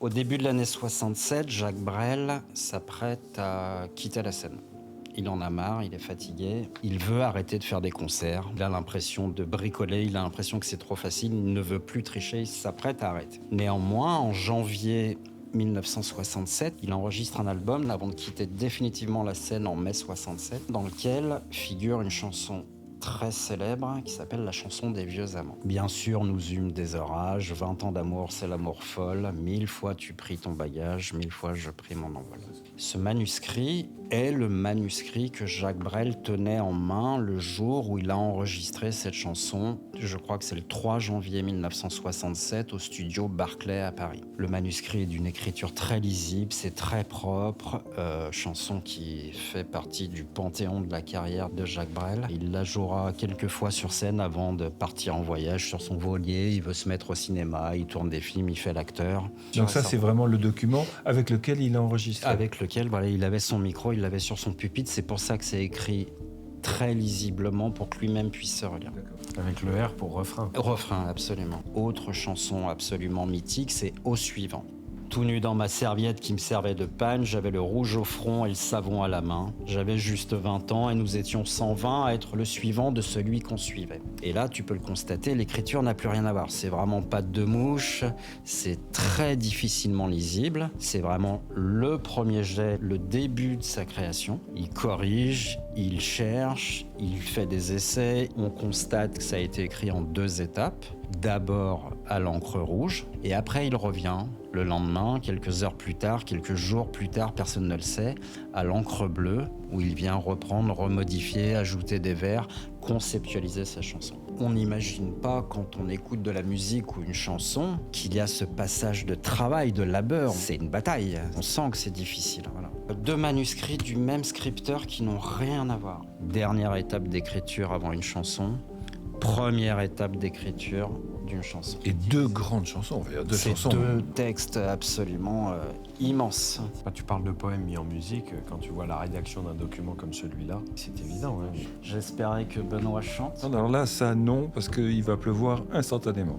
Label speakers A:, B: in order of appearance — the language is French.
A: Au début de l'année 67, Jacques Brel s'apprête à quitter la scène. Il en a marre, il est fatigué, il veut arrêter de faire des concerts, il a l'impression de bricoler, il a l'impression que c'est trop facile, il ne veut plus tricher, il s'apprête à arrêter. Néanmoins, en janvier 1967, il enregistre un album avant de quitter définitivement la scène en mai 67, dans lequel figure une chanson très célèbre qui s'appelle la chanson des vieux amants. Bien sûr, nous eûmes des orages, 20 ans d'amour, c'est l'amour folle, 1000 fois tu pris ton bagage, 1000 fois je pris mon envol. Ce manuscrit est le manuscrit que Jacques Brel tenait en main le jour où il a enregistré cette chanson. Je crois que c'est le 3 janvier 1967 au studio Barclay à Paris. Le manuscrit est d'une écriture très lisible, c'est très propre, chanson qui fait partie du panthéon de la carrière de Jacques Brel. Il la jouera quelques fois sur scène avant de partir en voyage sur son voilier. Il veut se mettre au cinéma, il tourne des films, il fait l'acteur.
B: Donc ça, c'est vraiment le document avec lequel il a enregistré.
A: Avec lequel, voilà, il avait son micro, il l'avait sur son pupitre. C'est pour ça que c'est écrit très lisiblement pour que lui-même puisse se relire.
C: Avec le R pour refrain.
A: Refrain, absolument. Autre chanson absolument mythique, c'est Au suivant. Tout nu dans ma serviette qui me servait de panne, j'avais le rouge au front et le savon à la main. J'avais juste 20 ans et nous étions 120 à être le suivant de celui qu'on suivait. Et là, tu peux le constater, l'écriture n'a plus rien à voir. C'est vraiment pas de mouche, c'est très difficilement lisible. C'est vraiment le premier jet, le début de sa création. Il corrige, il cherche, il fait des essais. On constate que ça a été écrit en 2 étapes. D'abord à l'encre rouge et après il revient le lendemain, quelques heures plus tard, quelques jours plus tard, personne ne le sait, à l'encre bleue où il vient reprendre, remodifier, ajouter des vers, conceptualiser sa chanson. On n'imagine pas quand on écoute de la musique ou une chanson qu'il y a ce passage de travail, de labeur. C'est une bataille, on sent que c'est difficile. Voilà. 2 manuscrits du même scripteur qui n'ont rien à voir. Dernière étape d'écriture avant une chanson. Première étape d'écriture d'une chanson.
B: Et 2 grandes chansons, on va dire 2 chansons.
A: 2 textes absolument immenses.
C: Quand tu parles de poèmes mis en musique, quand tu vois la rédaction d'un document comme celui-là, c'est évident. Hein.
A: J'espérais que Benoît chante.
B: Alors là, ça non, parce qu'il va pleuvoir instantanément.